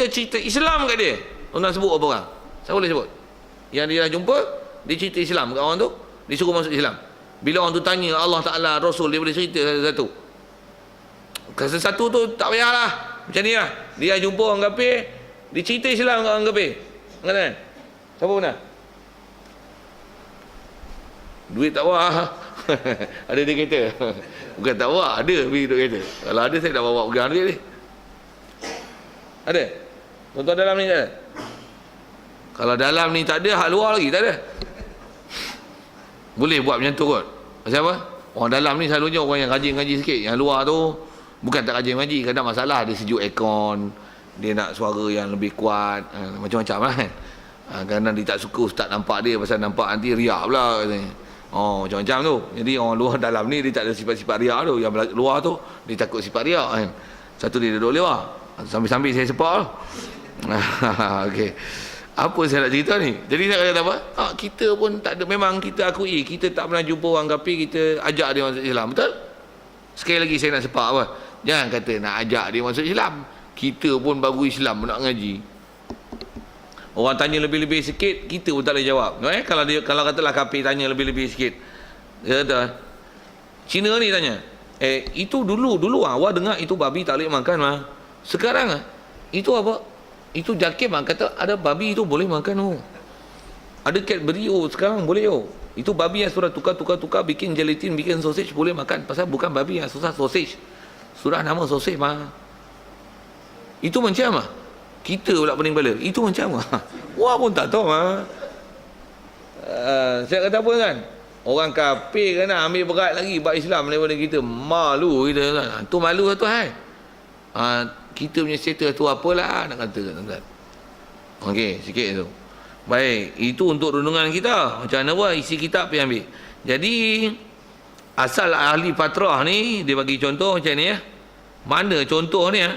kita cerita Islam kat dia. Tuan sebut apa orang? Saya boleh sebut. Yang dia dah jumpa, dia cerita Islam kat orang tu, dia suruh masuk Islam. Bila orang tu tanya Allah Ta'ala, Rasul, dia boleh cerita satu-satu. Kalau satu tu tak payahlah. Macam ni lah. Dia jumpa orang kafir, dia cerita Islam kat orang kafir. Kan? Siapa pernah? Duit tak bawa. Ada dia kereta. Bukan tak bawa, ada pergi duduk kereta. Kalau ada saya dah bawa pegang duit ni. Ada? Tuan-tuan dalam ni tak ada? Kalau dalam ni tak ada, hak luar lagi tak ada. Boleh buat macam tu kot. Pasal apa? Orang dalam ni selalunya orang yang rajin ngaji sikit. Yang luar tu bukan tak rajin ngaji, kadang masalah dia sejuk aircon, dia nak suara yang lebih kuat, macam-macam lah kan. Kadang dia tak suka ustaz nampak dia, pasal nampak nanti riak pula katanya. Macam-macam tu. Jadi orang luar dalam ni dia tak ada sifat-sifat riak tu. Yang luar tu dia takut sifat riak kan. Satu dia duduk luar, sambil-sambil saya sepak tu. Okey. Apa saya nak cerita ni? Jadi saya kata apa? Kita pun tak ada, memang kita akui kita tak pernah jumpa orang kafir, kita ajak dia masuk Islam. Betul? Sekali lagi saya nak sepak apa? Jangan kata nak ajak dia masuk Islam. Kita pun baru Islam nak ngaji. Orang tanya lebih-lebih sikit, kita pun tak boleh jawab. Kalau katalah kafir tanya lebih-lebih sikit. Dia kata, Cina ni tanya, itu dulu awak dengar itu babi tak boleh makan lah. Sekarang itu apa? Itu Jakim kata ada babi itu boleh makan Ada Cadbury sekarang boleh Itu babi yang sudah tukar bikin gelatin, bikin sausage boleh makan. Pasal bukan babi yang susah sausage. Sudah nama sausage mah. Itu macam apa? Kita pula pening kepala. Itu macam apa? Wah pun tak tahu mah. Saya kata apa kan? Orang kafir kan nak ambil berat lagi buat Islam daripada kita. Malu kita kan. Tu malu tu hai. Kita punya status tu apalah nak kata tuan-tuan. Okey, sikit tu. Baik, itu untuk renungan kita. Macam mana buat isi kitab pergi ambil. Jadi asal ahli fatrah ni dia bagi contoh macam ni ya. Mana contoh ni ya?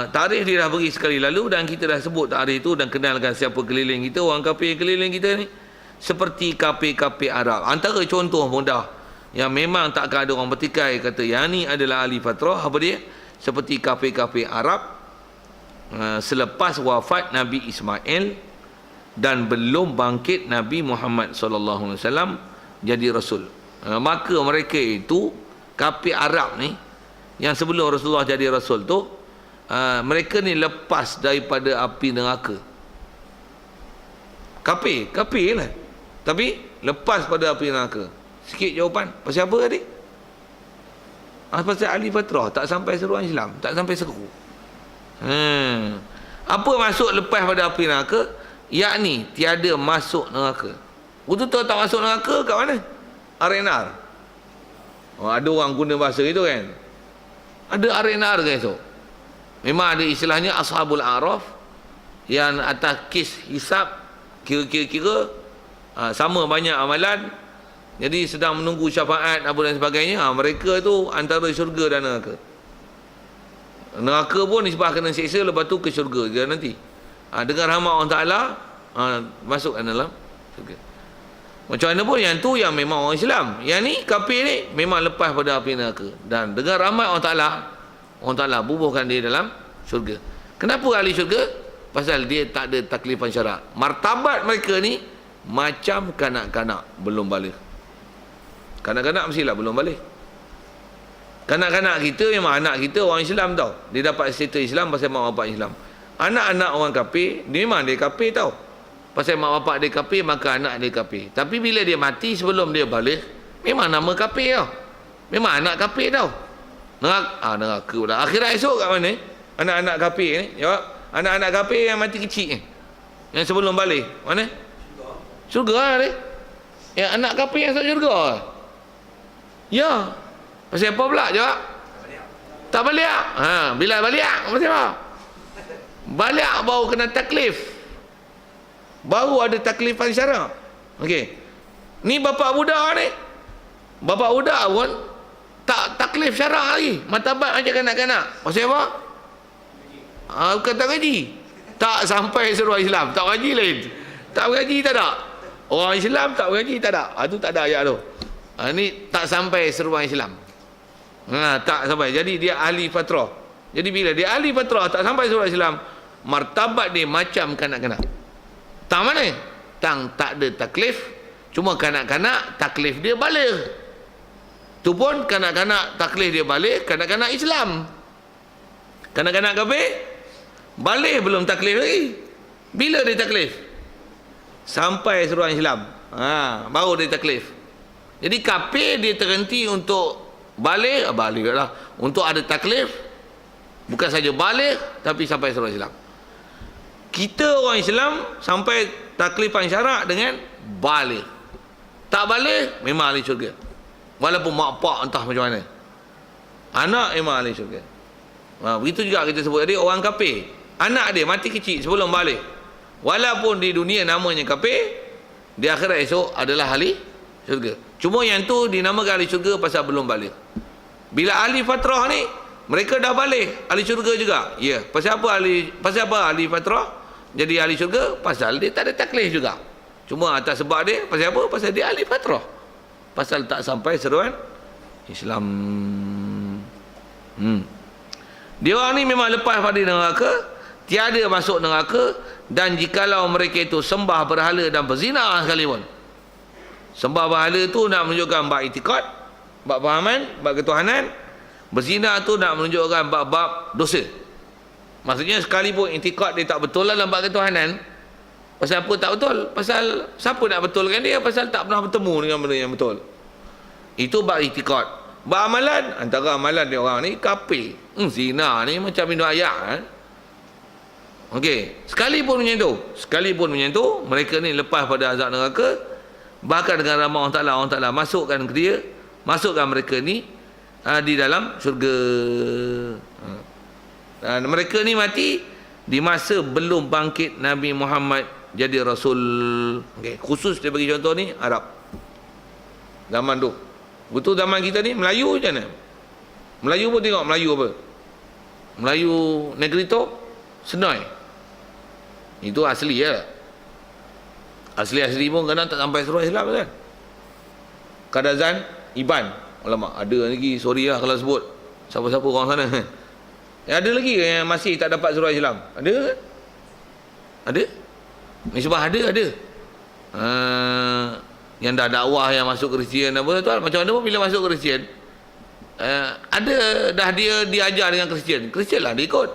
Tarikh dia dah bagi sekali lalu dan kita dah sebut tarikh itu dan kenalkan siapa keliling kita, orang kafir keliling kita ni. Seperti kafir-kafir Arab. Antara contoh mudah yang memang takkan ada orang bertikai kata yang ni adalah ahli fatrah, apa dia? Seperti kafir-kafir Arab selepas wafat Nabi Ismail dan belum bangkit Nabi Muhammad sallallahu alaihi wasallam jadi rasul. Maka mereka itu kafir Arab ni yang sebelum Rasulullah jadi rasul tu, mereka ni lepas daripada api neraka. Kafir lah, tapi lepas pada api neraka. Sikit jawapan. Pasal apa tadi? Pasal ahli fatrah, tak sampai seruan Islam, tak sampai seru. Apa maksud lepas pada api neraka? Yakni tiada masuk neraka. Betul-betul tak masuk neraka kat mana? Arenar. Ada orang guna bahasa itu kan. Ada arenar ke esok? Memang ada istilahnya Ashabul A'raf yang atas kes hisab, kira-kira sama banyak amalan, jadi sedang menunggu syafaat apa dan sebagainya. Mereka tu antara syurga dan neraka. Neraka pun nisbah kena seksa, lepas tu ke syurga dia nanti. Dengan rahmat Allah Ta'ala masuk dalam syurga. Macam mana pun yang tu yang memang orang Islam. Yang ni kafir ni memang lepas pada api neraka. Dan dengan rahmat Allah Ta'ala bubuhkan dia dalam syurga. Kenapa ahli syurga? Pasal dia tak ada taklifan syarak. Martabat mereka ni macam kanak-kanak belum balik. Kanak-kanak mestilah belum balik. Kanak-kanak kita memang anak kita orang Islam tau. Dia dapat status Islam pasal mak bapak Islam. Anak-anak orang kafir, dia memang dia kafir tau. Pasal mak bapak dia kafir, maka anak dia kafir. Tapi bila dia mati sebelum dia balik, memang nama kafir tau. Memang anak kafir tau. Neraka pula. Akhirat esok kat mana? Anak-anak kafir ni. Jawab. Anak-anak kafir yang mati kecil ni. Yang sebelum balik. Mana? Syurga lah dia. Yang anak kafir yang masuk syurga. Ya. Pasal apa pula? Jawab. Tak balik. Bila balik? Pasal apa? Balik baru kena taklif. Baru ada taklifan syarak. Okey. Ni bapak budak ni. Bapak budak pun tak taklif syarak lagi. Martabat macam kanak-kanak. Pasal apa? Bukan tak gaji. Tak sampai seruan Islam. Tak gaji lain. Tak gaji tak ada. Orang Islam tak gaji tak ada. Itu tak ada ayat tu. Ni tak sampai seruan Islam. Tak sampai. Jadi dia ahli fatrah. Jadi bila dia ahli fitrah tak sampai surah Islam, martabat dia macam kanak-kanak. Tak mana? Tak ada taklif. Cuma kanak-kanak taklif dia balik. Tu pun kanak-kanak taklif dia balik, kanak-kanak Islam. Kanak-kanak kafir balik belum taklif lagi. Bila dia taklif? Sampai surah Islam. Baru dia taklif. Jadi kafir dia terhenti untuk balik lah. Untuk ada taklif, bukan saja balik, tapi sampai surah Islam. Kita orang Islam sampai taklifan syarak dengan balik. Tak balik, memang ahli syurga. Walaupun mak pak entah macam mana, anak memang ahli syurga. Begitu juga kita sebut tadi, orang kafir, anak dia mati kecil sebelum balik, walaupun di dunia namanya kafir, di akhirat esok adalah ahli syurga. Cuma yang tu dinamakan ahli syurga pasal belum balik. Bila ahli fatrah ni, mereka dah balik, ahli syurga juga. Ya, pasal apa ahli fatrah jadi ahli syurga? Pasal dia tak ada taklif juga. Cuma atas sebab dia, pasal apa? Pasal dia ahli fatrah. Pasal tak sampai seruan Islam. Dia orang ni memang lepas pada neraka, tiada masuk neraka. Dan jikalau mereka itu sembah berhala dan berzina sekalipun. Sembah berhala tu nak menunjukkan bab itikad, bab fahaman, bab ketuhanan. Berzina tu nak menunjukkan bab dosa. Maksudnya sekalipun itikad dia tak betul dalam bab ketuhanan, pasal apa tak betul? Pasal siapa nak betulkan dia? Pasal tak pernah bertemu dengan benda yang betul. Itu bab itikad. Bab amalan, antara amalan dia orang ni kafir. Zina ni macam minum ayak. Okey, sekalipun menyentuh, mereka ni lepas pada azab neraka. Bahkan dengan rahmat Allah Taala masukkan mereka ni di dalam syurga. Dan mereka ni mati di masa belum bangkit Nabi Muhammad jadi Rasul. Okay. Khusus dia bagi contoh ni Arab. Zaman tu. Betul zaman kita ni Melayu je mana? Melayu pun tengok Melayu apa? Melayu Negrito, Senoi. Itu asli ya. Asli pun kadang tak sampai surah Islam kan. Kadazan Iban. Alamak, ada lagi, sorry lah kalau sebut siapa-siapa orang sana. Ada lagi yang masih tak dapat surah Islam? Ada kan? Ada? Misbah ada. Yang dah dakwah yang masuk Kristian apa tu, macam mana pun bila masuk Kristian, ada dah dia diajar dengan Kristian lah dia ikut.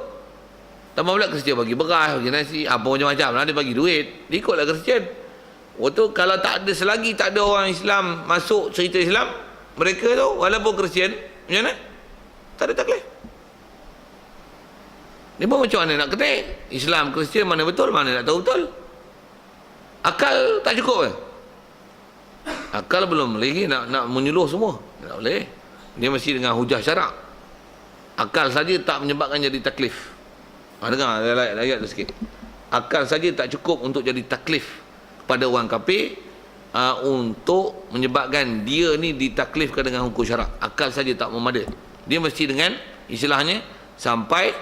Tambah pula Kristian bagi beras, bagi nasi, apa macam-macam lah, dia bagi duit, dia ikutlah Kristian. Waktu kalau tak ada, selagi tak ada orang Islam masuk cerita Islam, mereka tu walaupun Kristian macam mana? Tak ada taklif. Dia pun macam mana nak ketik Islam, Kristian mana betul, mana nak tahu betul. Akal tak cukup ke? Akal belum lagi nak menyuluh semua. Tak boleh. Dia mesti dengan hujah syarak. Akal saja tak menyebabkan jadi taklif. Dengar ayat tu sikit. Akal saja tak cukup untuk jadi taklif pada orang kafir, untuk menyebabkan dia ni ditaklifkan dengan hukum syarak. Akal saja tak memadai. Dia mesti dengan istilahnya sampai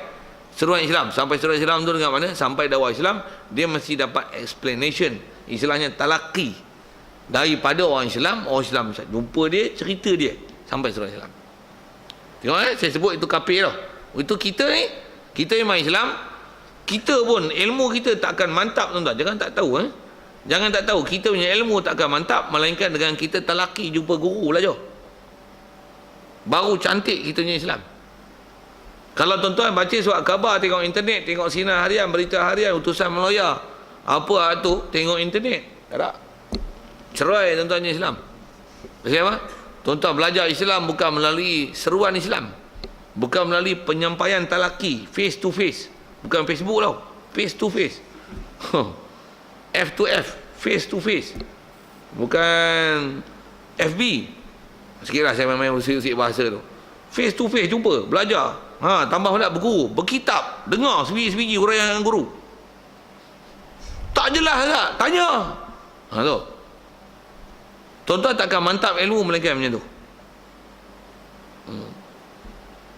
seruan Islam. Sampai seruan Islam tu dengan mana? Sampai dakwah Islam, dia mesti dapat explanation, istilahnya talaki daripada orang Islam. Orang Islam jumpa dia, cerita dia sampai seruan Islam. Tengok saya sebut itu kafir tau. Itu kita ni, kita memang Islam, kita pun ilmu kita tak akan mantap tuan-tuan. Jangan tak tahu Jangan tak tahu, kita punya ilmu tak akan mantap melainkan dengan kita talaki jumpa guru lah je. Baru cantik kita punya Islam. Kalau tuan-tuan baca surat khabar, tengok internet, tengok sinar harian, berita harian, utusan meloya, apa tu, tengok internet, tak ada. Cerai tuan-tuan punya Islam. Pasal apa? Tuan-tuan belajar Islam bukan melalui seruan Islam, bukan melalui penyampaian talaki face to face, bukan Facebook tau, face to face. F to F, face to face, bukan FB. Sikitlah saya main usik-usik bahasa tu. Face to face jumpa, belajar. Tambah pula berguru, berkitab, dengar sebiji-sebiji huraian guru. Tak jelas tak? Tanya. Tu. Tuan-tuan takkan mantap ilmu melainkan macam tu.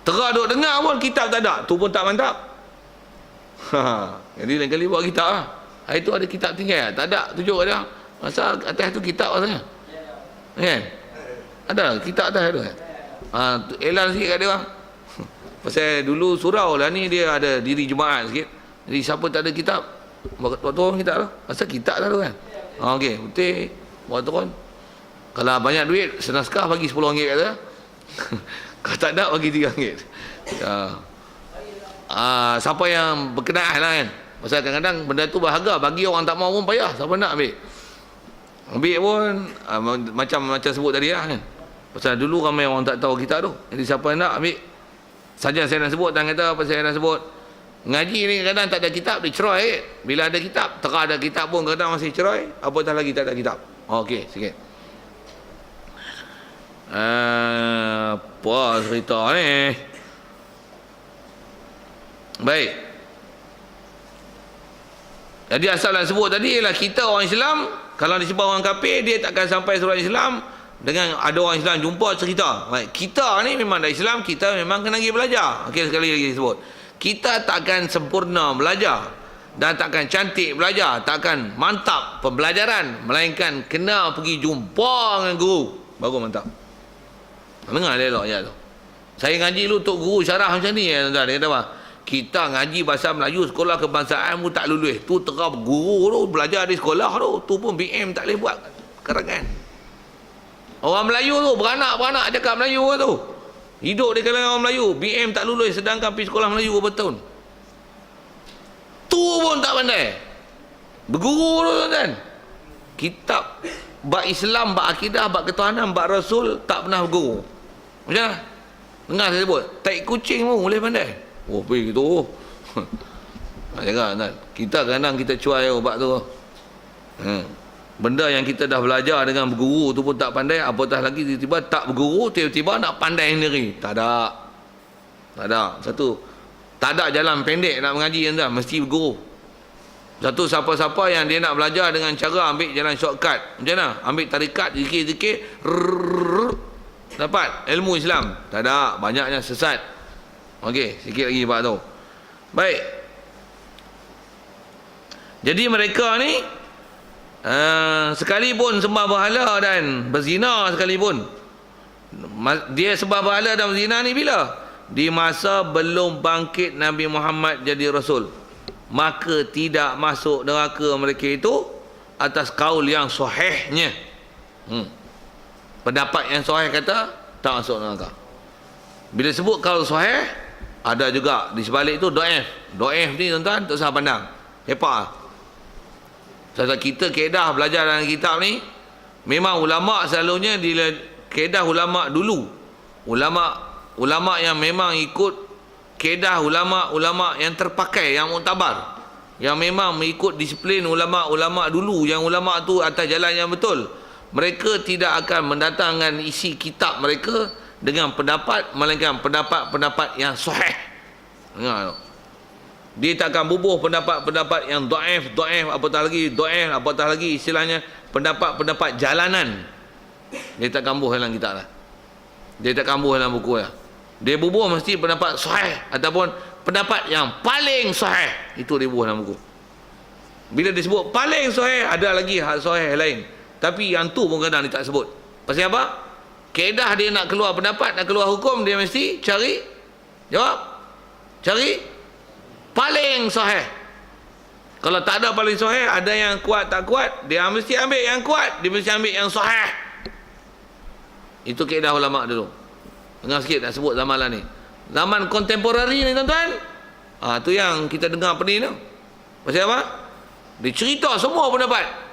Terah duk dengar pun kitab tak ada, tu pun tak mantap. Jadi lain kali buat kitab lah. Hari tu ada kitab tinggal, tak ada, tunjuk ada. Masa atas tu kitab rasanya. Kan? Ada kitab atas tu kan? Elan sikit kat dia orang. Pasal dulu surau lah ni dia ada diri Jumaat sikit. Jadi siapa tak ada kitab, buat turun kitab lah. Pasal kitab lah tu kan. Okey, putih buat turun. Kalau banyak duit, senaskah bagi RM10 kata. Kalau tak ada bagi RM3. Siapa yang berkenaan lah kan. Pasal kadang-kadang benda tu berharga, bagi orang tak mahu pun payah. Siapa nak ambil? Ambil pun macam sebut tadi lah kan. Pasal dulu ramai orang tak tahu kitab tu. Jadi siapa yang nak ambil. Saja saya nak sebut, dan kata apa saya nak sebut. Ngaji ni kadang tak ada kitab, dia cerai. Bila ada kitab, terang ada kitab pun kadang masih cerai. Apatah lagi tak ada kitab. Okey, sikit. Apa cerita ni? Baik. Jadi asal nak sebut tadi ialah kita orang Islam, kalau disebut orang kafir, dia takkan sampai surah Islam dengan ada orang Islam jumpa cerita. Baik. Kita ni memang dah Islam, kita memang kena pergi belajar. Okey, sekali lagi sebut. Kita takkan sempurna belajar dan takkan cantik belajar, takkan mantap pembelajaran, melainkan kena pergi jumpa dengan guru baru mantap. Dengar elok ayat tu. Saya ngaji dulu tok guru syarah macam ni ya tuan. Dia kata apa? Kita ngaji bahasa Melayu sekolah kebangsaan pun tak lulus. Tu terang guru tu belajar di sekolah tu pun BM tak boleh buat kerangan. Orang Melayu tu beranak cakap Melayu tu. Hidup di kalangan orang Melayu, BM tak lulus sedangkan pergi sekolah Melayu berapa tahun. Tu pun tak pandai. Berguru tu tuan. Kitab bab Islam, bab akidah, bab ketuhanan, bab Rasul tak pernah berguru. Macam mana? Dengar saya sebut, tai kucing pun boleh pandai. Oh, pergi gitu. Jangan tuan. Kita kadang kita cuai bab tu. Benda yang kita dah belajar dengan berguru tu pun tak pandai, apatah lagi tiba-tiba tak berguru, tiba-tiba nak pandai sendiri. Tak ada. Satu, tak ada jalan pendek nak mengaji tuan, mesti berguru. Satu, siapa-siapa yang dia nak belajar dengan cara ambil jalan shortcut, macam mana? Ambil tarikat, zikir-zikir, dapat ilmu Islam. Tak ada, banyaknya sesat. Okey, sikit lagi bab tu. Baik. Jadi mereka ni sekalipun sembah berhala dan berzina sekalipun, dia sembah berhala dan berzina ni bila? Di masa belum bangkit Nabi Muhammad jadi Rasul, maka tidak masuk neraka mereka itu atas kaul yang sahihnya. Pendapat yang sahih kata tak masuk neraka. Bila sebut kaul sahih, ada juga di sebalik itu do'if. Do'if ni tuan-tuan tak usah pandang, hepak. Sebab kita keedah belajar dalam kitab ni, memang ulama selalunya keedah ulama dulu. Ulama yang memang ikut keedah ulama yang terpakai, yang muktabar, yang memang mengikut disiplin ulama dulu, yang ulama tu atas jalan yang betul. Mereka tidak akan mendatangkan isi kitab mereka dengan pendapat, melainkan pendapat-pendapat yang sahih. Dengar tu. Dia tak akan bubuh pendapat-pendapat yang do'if, apatah lagi istilahnya pendapat-pendapat jalanan. Dia tak kambuh dalam kitab lah. Dia tak kambuh dalam buku lah. Dia bubuh mesti pendapat sahih ataupun pendapat yang paling sahih. Itu dia bubuh dalam buku. Bila disebut paling sahih, ada lagi hal sahih lain. Tapi yang tu pun kadang dia tak sebut. Pasal apa? Kaedah dia nak keluar pendapat, nak keluar hukum, dia mesti cari paling sahih. Kalau tak ada paling sahih, ada yang kuat tak kuat, dia mesti ambil yang kuat, dia mesti ambil yang sahih. Itu kaedah ulama dulu. Dengar sikit nak sebut zaman lah ni. Zaman kontemporari ni tuan-tuan, tu yang kita dengar pening tu. Pasal apa? Dia cerita semua pendapat.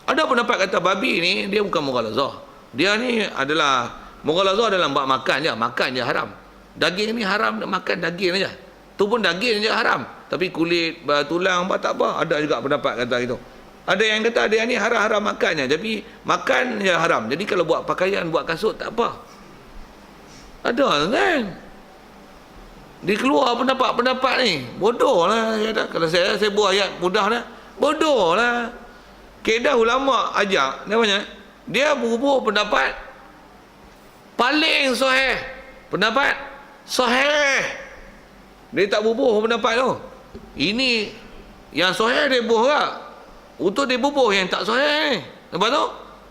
Ada pendapat kata babi ni dia bukan mughalazah. Dia ni adalah mughalazah dalam bab makan je haram. Daging ni haram, nak makan daging aja. Tu pun daging je haram, tapi kulit, tulang tak apa. Ada juga pendapat kata itu. Ada yang kata dia ni haram-haram makannya, tapi makan je haram. Jadi kalau buat pakaian, buat kasut tak apa. Ada kan? Dia keluar pendapat-pendapat ni. Bodoh lah. Kalau saya buat ayat mudah dah. Bodoh lah. Kaedah ulama ajak, namanya dia berubah pendapat paling sahih. Pendapat sahih. Dia tak bubuh pendapat tu. Ini yang sahih dia bubuh tak? Untuk dia bubuh yang tak sahih. Nampak tu?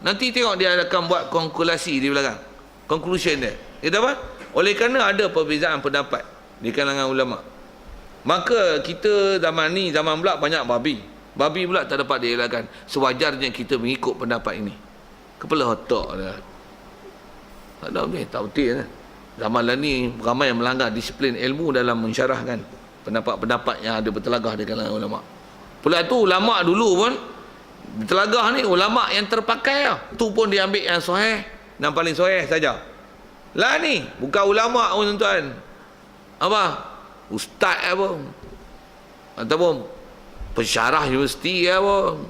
Nanti tengok dia akan buat konkludasi di belakang. Conclusion dia. Dia apa? Oleh kerana ada perbezaan pendapat di kalangan ulama. Maka kita zaman ni, zaman pula banyak babi. Babi pula tak dapat dielakkan. Sewajarnya kita mengikut pendapat ini. Kepala otak dah. Tak ada ni, tak betul. Zaman lah ni ramai yang melanggar disiplin ilmu dalam mensyarahkan pendapat-pendapat yang ada bertelagah di kalangan ulama. Pula tu ulama dulu pun bertelagah ni ulama yang terpakai lah. Tu pun dia ambil yang sahih, yang paling sahih saja. Lah ni bukan ulama pun tuan-tuan. Apa? Ustaz apa? Ataupun pensyarah universiti apa?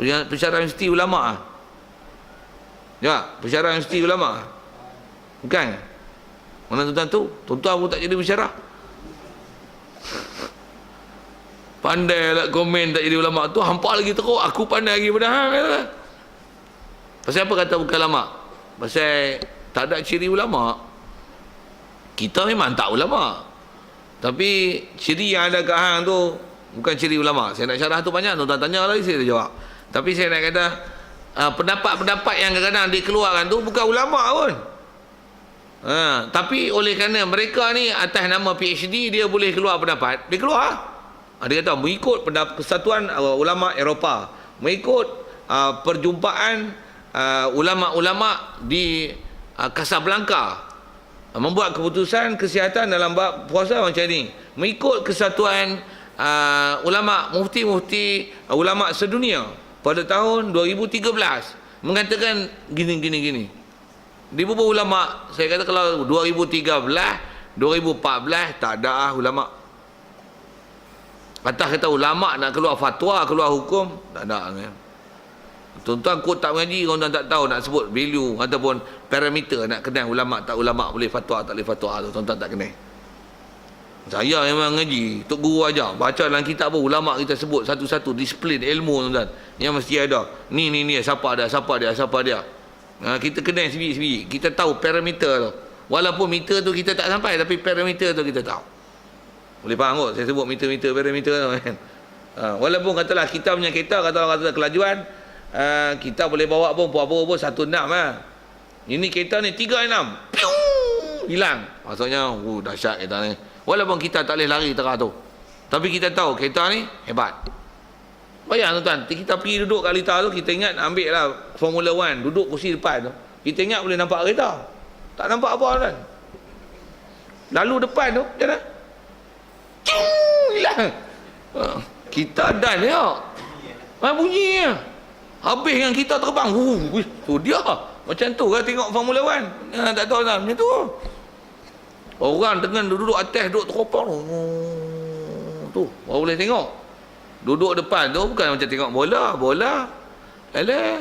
Pensyarah universiti ulama. Ya, pensyarah universiti ulama. Bukan? Mana tuan-tuan tu? Tuan-tuan pun tak jadi pensyarah. Pandai lah komen tak jadi ulama tu, hampa lagi teruk, aku pandai lagi pada hang. Pasal apa kata bukan ulama? Pasal tak ada ciri ulama. Kita memang tak ulama, tapi ciri yang ada kat hang tu bukan ciri ulama. Saya nak syarah tu banyak, tuan-tuan tanya lagi saya jawab. Tapi saya nak kata pendapat-pendapat yang kadang-kadang dikeluarkan tu bukan ulama pun. Tapi oleh kerana mereka ni atas nama PhD dia boleh keluar pendapat, dia keluar. Dia kata mengikut Persatuan Ulama Eropah, mengikut perjumpaan ulama-ulama di Casablanca, membuat keputusan kesihatan dalam bab puasa macam ni, mengikut Kesatuan Ulama Mufti-Mufti Ulama Sedunia pada tahun 2013 mengatakan gini. Di beberapa ulama, saya kata kalau 2013, 2014 tak ada ulama. Atas kata ulama nak keluar fatwa, keluar hukum, tak ada. Tuan-tuan kod tak mengaji, tuan-tuan tak tahu nak sebut value ataupun parameter nak kenal ulama tak ulama, boleh fatwa tak boleh fatwa tu, tuan-tuan tak kenal. Saya memang ngaji, tok guru ajar, baca dalam kitab pun ulama kita sebut satu-satu disiplin ilmu tuan-tuan yang mesti ada. Ni siapa dia. Kita kenal sebiji-sebiji, kita tahu parameter tu. Walaupun meter tu kita tak sampai, tapi parameter tu kita tahu. Boleh faham kot saya sebut meter-meter parameter tu kan. Walaupun katalah kita punya kereta, kata kelajuan, kita boleh bawa pun apa-apa pun 16 lah. Ini kereta ni 36. Piung! Hilang. Maksudnya dahsyat kereta ni. Walaupun kita tak boleh lari terah tu, tapi kita tahu kereta ni hebat. Bayang tuan-tuan, kita pergi duduk kat lita tu, kita ingat ambil lah Formula 1, duduk kursi depan tu, kita ingat boleh nampak kereta. Tak nampak apa tuan. Lalu depan tu macam mana? Hilang. Kita dan ya. Bunyi ya. Habis dengan kita terbang. Tu dia. Macam tu kan tengok Formula 1. Tak tahu lah macam tu. Orang dengan duduk atas, duduk teropong. Tu, baru boleh tengok. Duduk depan tu bukan macam tengok bola. Alah,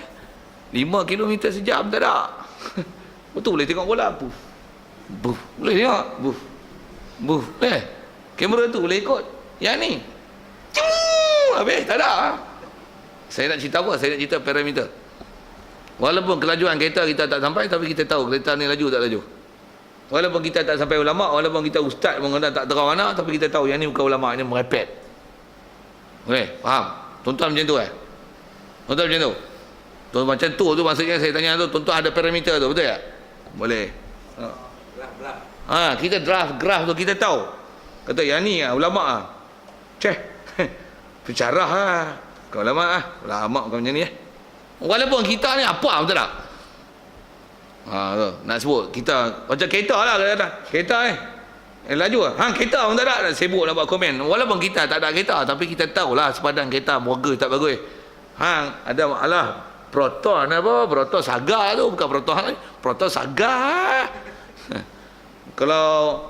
5 km sejam tak ada. Betul boleh tengok bola. Buf. Boleh tengok. Buf. Kamera tu boleh ikut. Yang ni. Habis tak ada. Saya nak cerita apa? Saya nak cerita parameter. Walaupun kelajuan kereta kita tak sampai, tapi kita tahu kereta ni laju tak laju. Walaupun kita tak sampai ulama, walaupun kita ustaz mengenal tak terang mana, tapi kita tahu yang ni bukan ulama, ini merepet. Okey, faham? Tuan-tuan macam tu Tuan-tuan macam tu. Tuan macam tu maksudnya saya tanya tu, tuan-tuan ada parameter tu, betul tak? Boleh. Kita draft graf tu kita tahu. Kata yang ni ulama pencarah kau ulama ulama kau macam ni Walaupun kita ni apa betul tak? Tu, nak sebut kita macam kereta lah kadang-kadang. Kereta laju kereta pun tak ada, nak sibuk nak buat komen. Walaupun kita tak ada kereta, tapi kita tahulah sepadan kereta bagus tak bagus. Ada proton proton saga tu, bukan proton saga. Kalau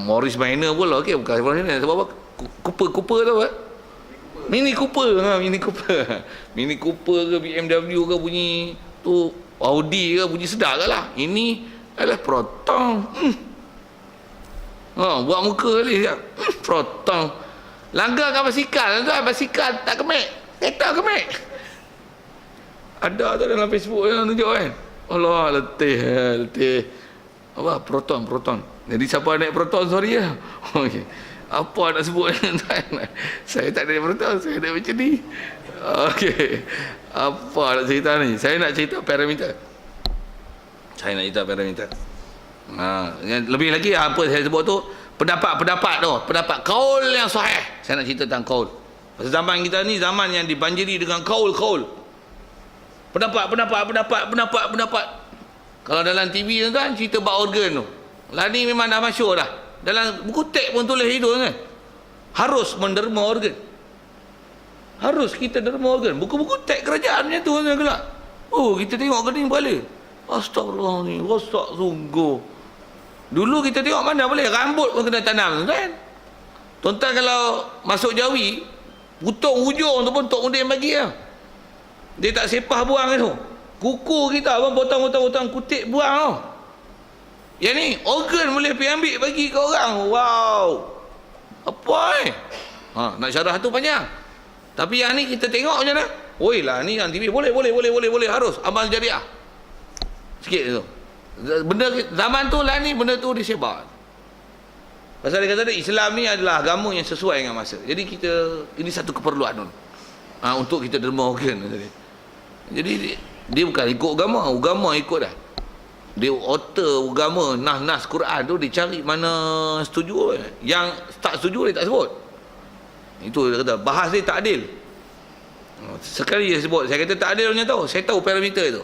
Morris Minor pula bukan sebab apa? Cooper tu Mini Cooper ke BMW ke bunyi tu, Audi ke bunyi sedap ke lah. Ini adalah proton. Buat muka kali proton. Langgar kan basikal tak kemek, kereta kemek. Ada tu dalam Facebook yang tunjuk kan. Allah, letih. Proton. Jadi siapa naik proton, sorry ya. Okey. Apa nak sebut saya tak ada proton, saya ada macam ni. Okey. Apa nak cerita ni? Saya nak cerita parameter. Lebih lagi apa saya sebut tu, pendapat kaul yang sahih. Saya nak cerita tentang kaul. Pasal zaman kita ni zaman yang dibanjiri dengan kaul. Pendapat. Kalau dalam TV tu kan cerita bab organ tu. Lah ni memang dah masyhur dah. Dalam buku teks pun tulis itu kan. Harus menderma organ. Harus kita derma organ. Buku-buku teks kerajaan macam tu kan gelak. Oh, kita tengok kening kepala. Astagfirullah ni, rosak sungguh. Dulu kita tengok mana boleh rambut pun kena tanam kan. Tuan-tuan kalau masuk Jawi, potong hujung tu pun Tok Mudin bagi lah. Dia tak sepah buang tu. Kuku kita pun potong kutik buang tau. Yang ni organ boleh pergi ambil bagi ke orang. Wow. Apa nak syarah tu panjang. Tapi yang ni kita tengok macam mana? Oi lah ni yang TV boleh harus amal jariah. Sikit tu. Benda zaman tu lah ni benda tu disebar. Pasal dia kata Islam ni adalah agama yang sesuai dengan masa. Jadi kita ini satu keperluan tu. Untuk kita derma organ. Jadi dia bukan ikut agama ikut dah. Dia author agama nas Quran tu dia cari mana setuju, yang tak setuju dia tak sebut. Itu dia kata bahas dia tak adil. Sekali dia sebut, saya kata tak adil punya tahu. Saya tahu parameter itu.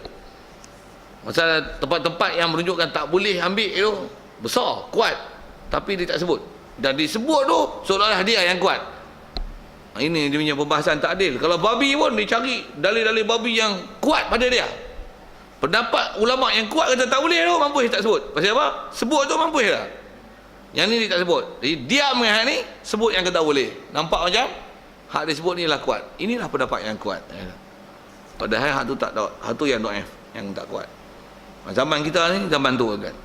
Masalah tempat-tempat yang menunjukkan tak boleh ambil itu besar, kuat, tapi dia tak sebut. Dan disebut tu seolah-olah dia yang kuat. Ini dia punya pembahasan tak adil. Kalau babi pun dia cari dalil-dalil babi yang kuat pada dia. Pendapat ulama yang kuat kata tak boleh tu, mampus tak sebut. Pasal apa? Sebut tu mampus lah. Yang ni dia tak sebut. Jadi diam dengan hak ni, sebut yang kata boleh. Nampak macam hak dia sebut ni lah kuat. Inilah pendapat yang kuat. Padahal hak tu tak tahu. Hak tu yang dhaif, yang tak kuat. Zaman kita ni zaman tu kan.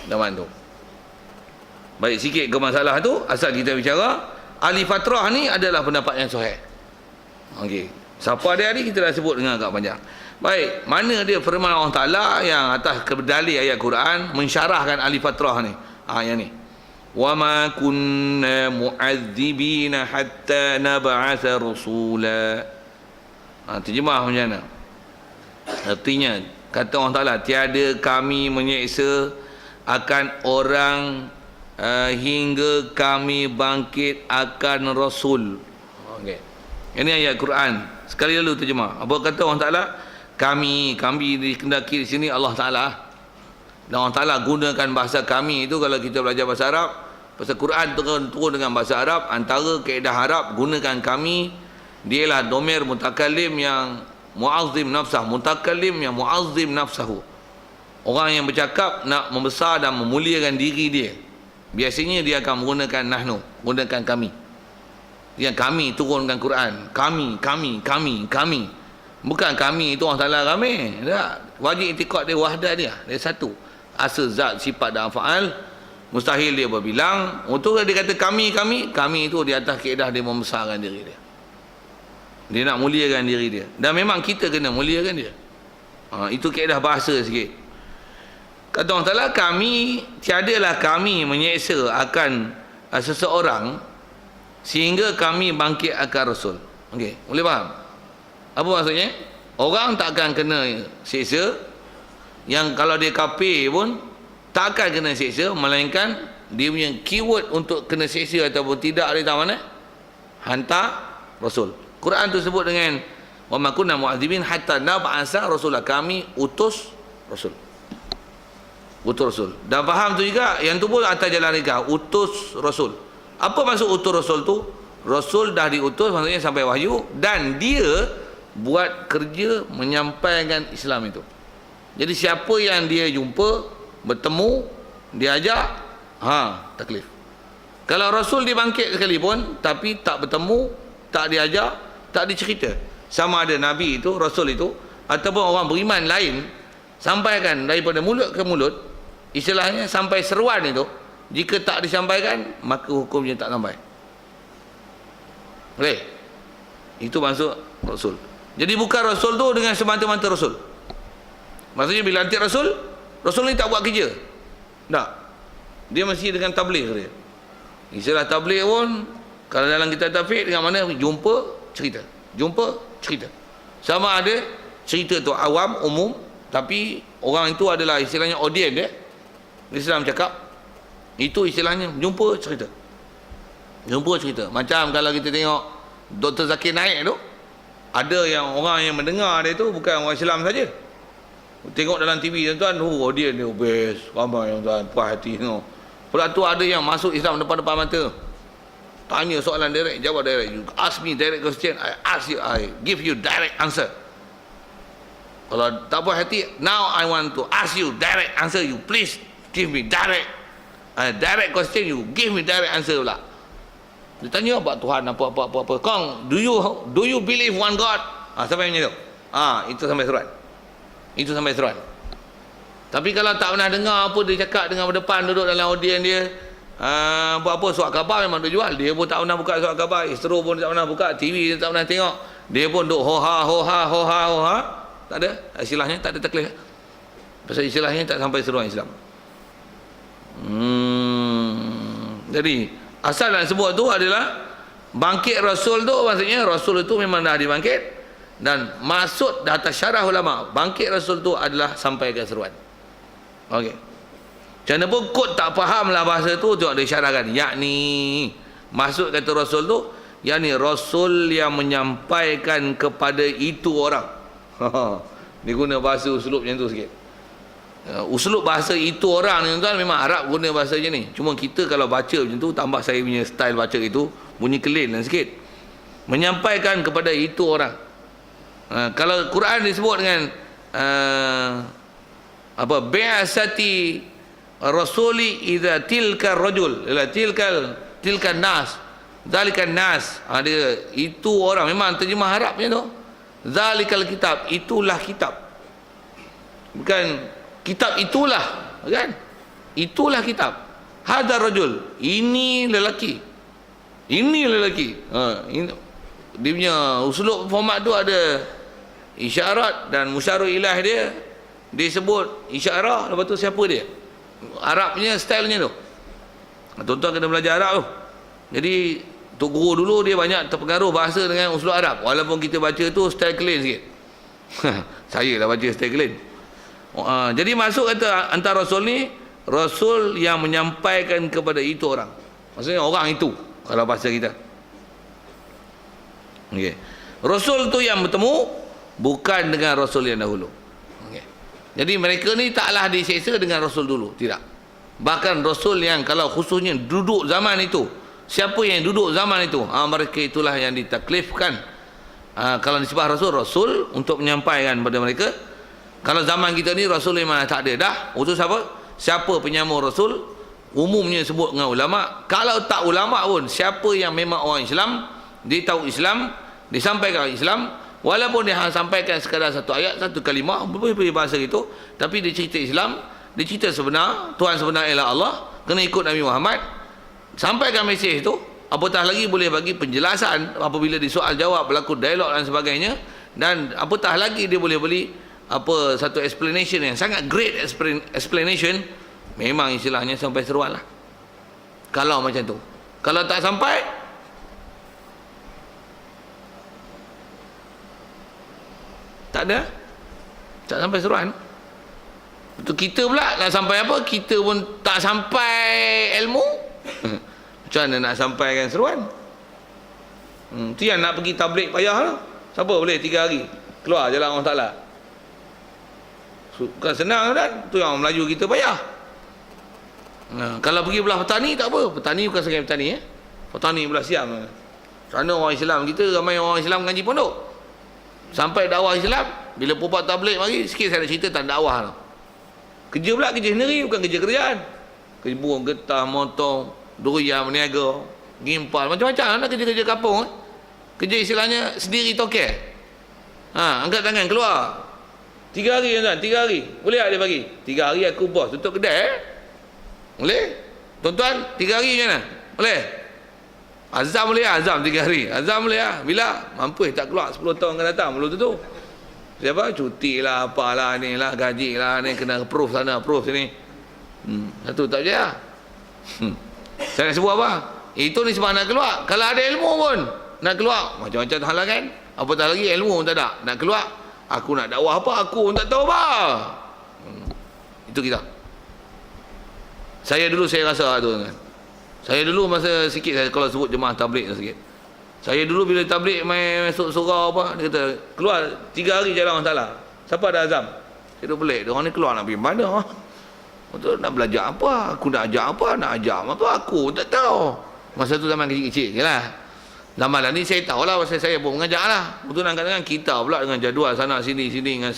Zaman tu. Baik, sikit ke masalah tu, asal kita bicara ahli fatrah ni adalah pendapat yang sahih. Okey. Siapa dia ni kita dah sebut dengan agak panjang. Baik, mana dia firman Allah Taala yang atas kedalil ayat Quran mensyarahkan ahli fatrah ni. Yang ni. Wa ma kunna mu'adzibina hatta nab'atha rasula. Terjemah macam mana? Artinya kata Allah Taala, tiada kami menyeksa akan orang hingga kami bangkit akan rasul. Okey. Ini ayat Quran. Sekali lalu terjemah. Apa kata Allah Taala? Kami dikendaki di sini Allah Taala. Dan Allah Taala gunakan bahasa kami itu kalau kita belajar bahasa Arab. Pasal Quran turun dengan bahasa Arab, antara kaedah Arab gunakan kami, dialah domir mutakallim yang muazzim nafsah, mutakallim yang muazzim nafsahu. Orang yang bercakap nak membesar dan memuliakan diri dia. Biasanya dia akan menggunakan nahnu, menggunakan kami. Yang kami turunkan Quran, kami. Bukan kami itu Allah Taala kami. Tak. Wajib i'tiqad dia wahdah dia satu. Asal zat, sifat dan faal. Mustahil dia berbilang. Untuk dia kata kami itu di atas kaedah dia membesarkan diri dia. Dia nak muliakan diri dia. Dan memang kita kena muliakan dia. Itu kaedah bahasa sikit. Kata Allah Taala, tiadalah kami menyeksa akan seseorang sehingga kami bangkit akan Rasul. Okey, boleh faham? Apa maksudnya? Orang tak akan kena seksa, yang kalau dia kafir pun tak akan kena seksa, melainkan dia punya keyword untuk kena seksa ataupun tidak ada tahu mana? Hantar Rasul. Quran tu sebut dengan wa ma kunna mu'adzibin hatta nab'asa rasulah, kami utus Rasul. Utus Rasul. Dan faham tu juga, yang tu pun atas jalan reka, utus Rasul. Apa maksud utus Rasul tu? Rasul dah diutus, maksudnya sampai wahyu, dan dia buat kerja menyampaikan Islam itu. Jadi siapa yang dia jumpa, bertemu, diajak, taklif. Kalau Rasul dibangkit sekalipun tapi tak bertemu, tak diajak, tak dicerita, sama ada Nabi itu, Rasul itu, ataupun orang beriman lain, sampaikan daripada mulut ke mulut, istilahnya sampai seruan itu, jika tak disampaikan, maka hukumnya tak sampai. Boleh? Itu maksud Rasul. Jadi bukan Rasul tu dengan semata-mata Rasul. Maksudnya bila lantik Rasul, Rasul ni tak buat kerja. Tak. Dia mesti dengan tabligh dia. Istilah tabligh pun, kalau dalam kitab tafsir dengan mana jumpa, cerita. Jumpa, cerita. Sama ada cerita tu awam, umum, tapi orang itu adalah istilahnya audien dia. Islam cakap, itu istilahnya jumpa cerita. Macam kalau kita tengok Dr. Zakir Naik tu, ada yang orang yang mendengar dia tu bukan orang Islam saja. Tengok dalam TV tuan-tuan, dia best, ramai yang tuan puas hati tengok. Pula tu ada yang masuk Islam depan-depan mata. Tanya soalan direct, jawab direct. You ask me direct question, I give you direct answer. Kalau tak puas hati, now I want to ask you direct answer, you please give me direct question, you give me direct answer pula. Dia tanya apa Tuhan apa. Kong, do you believe one God? Sampai macam tu. Itu sampai seruan. Tapi kalau tak pernah dengar apa dia cakap dengan depan, duduk dalam audien dia, apa surat khabar memang dia jual. Dia pun tak pernah buka surat khabar, Istro pun tak pernah buka, TV dia tak pernah tengok. Dia pun duduk hoha. Tak ada istilahnya, tak ada taklif. Pasal istilahnya tak sampai seruan Islam. Jadi asal nak sebut tu adalah bangkit Rasul tu, maksudnya Rasul itu memang dah dibangkit, dan maksud dah atas syarah ulama, bangkit Rasul tu adalah sampai ke seruan. Okey. Macam mana pun kot tak faham lah bahasa tu, tengok dia syarahkan. Yakni maksud kata Rasul tu, yakni Rasul yang menyampaikan kepada itu orang. Dia guna bahasa uslub macam tu sikit. Uslub bahasa itu orang ni tuan, memang Arab guna bahasa macam ni. Cuma kita kalau baca macam tu, tambah saya punya style baca itu, bunyi kelin dan sikit. Menyampaikan kepada itu orang. Kalau Quran disebut dengan bi'asati rasuli idza tilka rajul, tilka nas, zalikal nas. Dia itu orang, memang terjemah Arab macam tu. Zalikal kitab, itulah kitab. Bukan kitab itulah, kan? Itulah kitab. Hadar rajul, ini lelaki. Dia punya uslub format tu ada isyarat dan musyarah ilah dia. Dia sebut isyarah, lepas tu siapa dia? Arab punya stylenya tu. Tuan-tuan kena belajar Arab tu. Jadi Tok Guru dulu dia banyak terpengaruh bahasa dengan uslub Arab. Walaupun kita baca tu style clean sikit. Saya lah baca style clean. Jadi masuk kata antara Rasul ni, Rasul yang menyampaikan kepada itu orang. Maksudnya orang itu, kalau bahasa kita. Okay. Rasul tu yang bertemu, bukan dengan Rasul yang dahulu. Okay. Jadi mereka ni taklah diseksa dengan Rasul dulu. Tidak. Bahkan Rasul yang kalau khususnya duduk zaman itu, siapa yang duduk zaman itu, mereka itulah yang ditaklifkan. Kalau disebut Rasul untuk menyampaikan kepada mereka. Kalau zaman kita ni Rasul memang tak ada dah. Utus siapa penyambung Rasul, umumnya sebut dengan ulama. Kalau tak ulama pun, siapa yang memang orang Islam, dia tahu Islam, disampaikan Islam, walaupun dia sampaikan sekadar satu ayat, satu kalimah, berbagai bahasa itu, tapi dia cerita Islam, dia cerita sebenar, Tuhan sebenar ialah Allah, kena ikut Nabi Muhammad, sampaikan mesej itu. Apatah lagi boleh bagi penjelasan apabila disoal jawab, berlaku dialog dan sebagainya. Dan apatah lagi dia boleh beli satu explanation yang sangat great explanation. Memang istilahnya sampai seruan lah kalau macam tu. Kalau tak sampai, tak sampai seruan. Betul, kita pula nak sampai apa? Kita pun tak sampai ilmu. Macam mana nak sampaikan seruan? Tu yang nak pergi tabligh payah lah. Siapa boleh 3 hari keluar jalan Allah Ta'ala? Bukan senang kan? Tu yang Melayu kita payah. Kalau pergi belah petani tak apa. Petani bukan sekali petani. Petani belah Siam. Kerana orang Islam kita, ramai orang Islam ngaji pondok. Sampai dakwah Islam, bila pupat tabligh mari, sikit saya nak cerita tentang dakwah. Kerja pula kerja sendiri, bukan kerja kerjaan. Kerja buang getah, motong, durian, meniaga, gimpal, macam-macam lah kerja-kerja kampung. Kerja istilahnya sendiri tokel. Angkat tangan keluar. 3 hari tuan, 3 hari. Boleh tak dia bagi? 3 hari aku bos tutup kedai. Boleh? Tuan-tuan, 3 hari macam mana? Boleh? Azam boleh lah, azam 3 hari. Azam boleh lah. Bila? Mampu tak keluar 10 tahun akan datang, belum tentu. Siapa? Cuti lah, apalah ni lah, gaji lah ni, kena approve sana, approve sini. Satu tak je lah. Saya nak sebut apa? Itu ni sebab nak keluar. Kalau ada ilmu pun nak keluar, macam-macam halangan. Apatah lagi ilmu pun tak ada. Nak keluar, aku nak dakwah apa, aku pun tak tahu apa. Itu kita. Saya dulu saya rasa tu kan. Saya dulu masa sikit saya kalau sebut jemaah tabligh sikit. Saya dulu bila tabligh main masuk surau apa, dia kata keluar 3 hari jalan orang salah. Siapa ada azam? Saya tu pelik, dia orang ni keluar nak pergi mana? Betul, nak belajar apa? Aku nak ajar apa? Nak ajar apa? Aku tak tahu. Masa tu zaman kecil-kecil je lah. Zaman lah ni saya tahulah pasal saya pun mengajar lah. Betul, kadang-kadang kita pula dengan jadual sana sini dengan